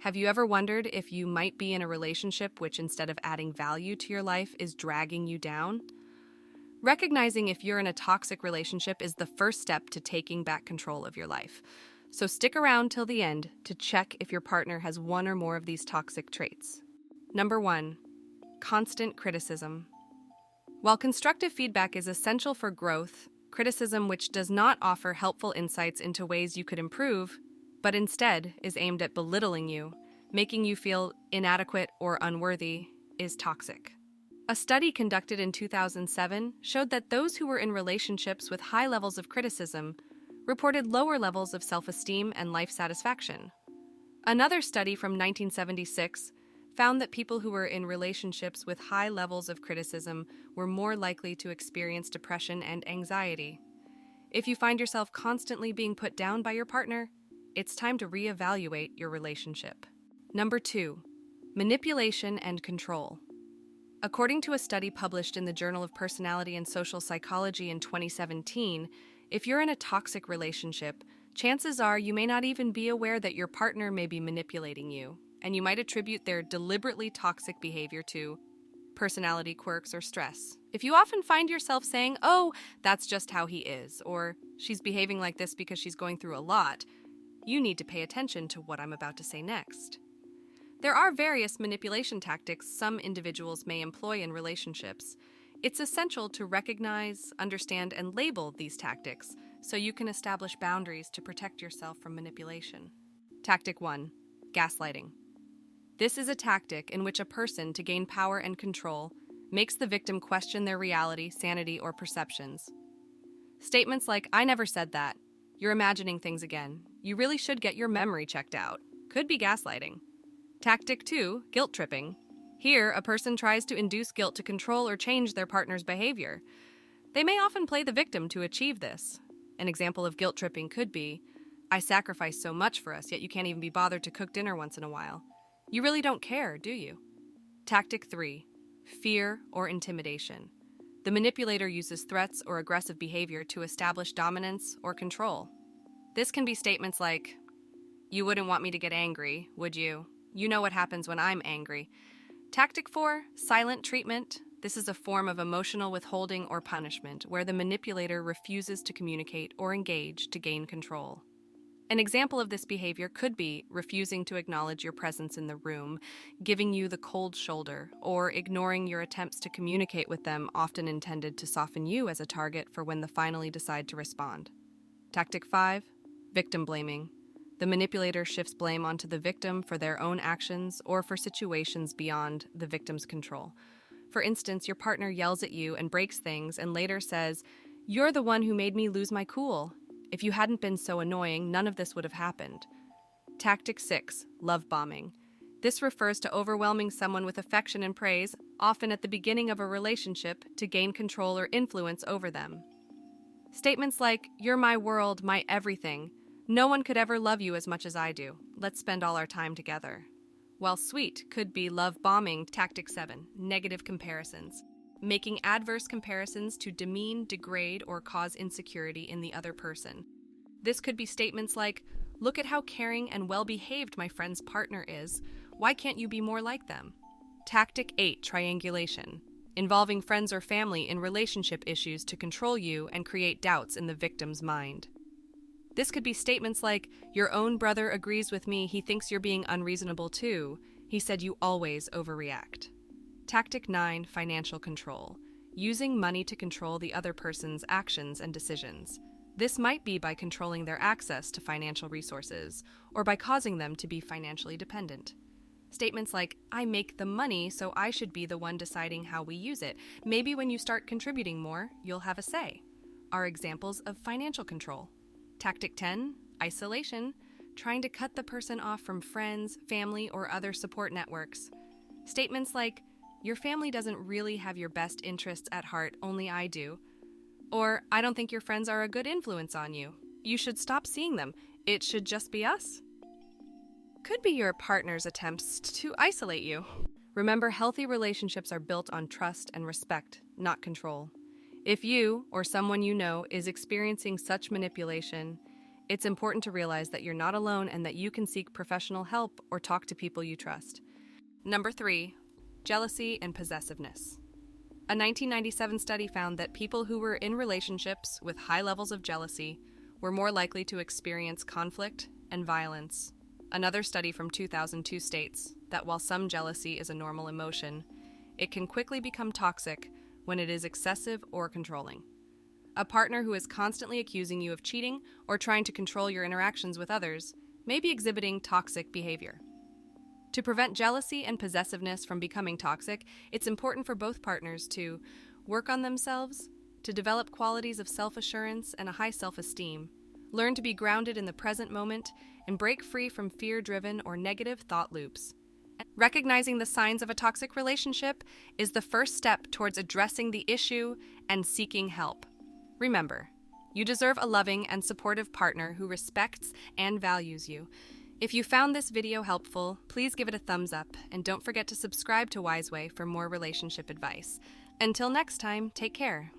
Have you ever wondered if you might be in a relationship which, instead of adding value to your life, is dragging you down? Recognizing if you're in a toxic relationship is the first step to taking back control of your life. So stick around till the end to check if your partner has one or more of these toxic traits. Number 1, constant criticism. While constructive feedback is essential for growth, criticism which does not offer helpful insights into ways you could improve, but instead is aimed at belittling you, making you feel inadequate or unworthy, is toxic. A study conducted in 2007 showed that those who were in relationships with high levels of criticism reported lower levels of self-esteem and life satisfaction. Another study from 1976 found that people who were in relationships with high levels of criticism were more likely to experience depression and anxiety. If you find yourself constantly being put down by your partner, it's time to reevaluate your relationship. Number 2, manipulation and control. According to a study published in the Journal of Personality and Social Psychology in 2017, if you're in a toxic relationship, chances are you may not even be aware that your partner may be manipulating you, and you might attribute their deliberately toxic behavior to personality quirks or stress. If you often find yourself saying, "Oh, that's just how he is," or "she's behaving like this because she's going through a lot," you need to pay attention to what I'm about to say next. There are various manipulation tactics some individuals may employ in relationships. It's essential to recognize, understand, and label these tactics so you can establish boundaries to protect yourself from manipulation. Tactic 1, gaslighting. This is a tactic in which a person, to gain power and control, makes the victim question their reality, sanity, or perceptions. Statements like, "I never said that," "You're imagining things again," "You really should get your memory checked out," could be gaslighting. Tactic 2, guilt tripping. Here, a person tries to induce guilt to control or change their partner's behavior. They may often play the victim to achieve this. An example of guilt tripping could be, "I sacrifice so much for us, yet you can't even be bothered to cook dinner once in a while. You really don't care, do you?" Tactic 3, fear or intimidation. The manipulator uses threats or aggressive behavior to establish dominance or control. This can be statements like, "You wouldn't want me to get angry, would you? You know what happens when I'm angry." Tactic 4, silent treatment. This is a form of emotional withholding or punishment where the manipulator refuses to communicate or engage to gain control. An example of this behavior could be refusing to acknowledge your presence in the room, giving you the cold shoulder, or ignoring your attempts to communicate with them, often intended to soften you as a target for when they finally decide to respond. Tactic 5, victim blaming. The manipulator shifts blame onto the victim for their own actions or for situations beyond the victim's control. For instance, your partner yells at you and breaks things and later says, "You're the one who made me lose my cool. If you hadn't been so annoying, none of this would have happened." Tactic 6, love bombing. This refers to overwhelming someone with affection and praise, often at the beginning of a relationship, to gain control or influence over them. Statements like, "You're my world, my everything. No one could ever love you as much as I do. Let's spend all our time together." While sweet could be love bombing. Tactic 7, negative comparisons. Making adverse comparisons to demean, degrade, or cause insecurity in the other person. This could be statements like, "Look at how caring and well-behaved my friend's partner is. Why can't you be more like them?" Tactic 8, triangulation. Involving friends or family in relationship issues to control you and create doubts in the victim's mind. This could be statements like, "Your own brother agrees with me. He thinks you're being unreasonable too. He said you always overreact." Tactic 9, financial control. Using money to control the other person's actions and decisions. This might be by controlling their access to financial resources, or by causing them to be financially dependent. Statements like, "I make the money, so I should be the one deciding how we use it. Maybe when you start contributing more, you'll have a say," are examples of financial control. Tactic 10, isolation. Trying to cut the person off from friends, family, or other support networks. Statements like, "Your family doesn't really have your best interests at heart, only I do." Or, "I don't think your friends are a good influence on you. You should stop seeing them. It should just be us." Could be your partner's attempts to isolate you. Remember, healthy relationships are built on trust and respect, not control. If you, or someone you know, is experiencing such manipulation, It's important to realize that you're not alone and that you can seek professional help or talk to people you trust. Number 3, jealousy and possessiveness. A 1997 study found that people who were in relationships with high levels of jealousy were more likely to experience conflict and violence. Another study from 2002 states that while some jealousy is a normal emotion, it can quickly become toxic when it is excessive or controlling. A partner who is constantly accusing you of cheating or trying to control your interactions with others may be exhibiting toxic behavior. To prevent jealousy and possessiveness from becoming toxic, it's important for both partners to work on themselves, to develop qualities of self-assurance and a high self-esteem, learn to be grounded in the present moment, and break free from fear-driven or negative thought loops. Recognizing the signs of a toxic relationship is the first step towards addressing the issue and seeking help. Remember, you deserve a loving and supportive partner who respects and values you. If you found this video helpful, please give it a thumbs up and don't forget to subscribe to Wiseway for more relationship advice. Until next time, take care.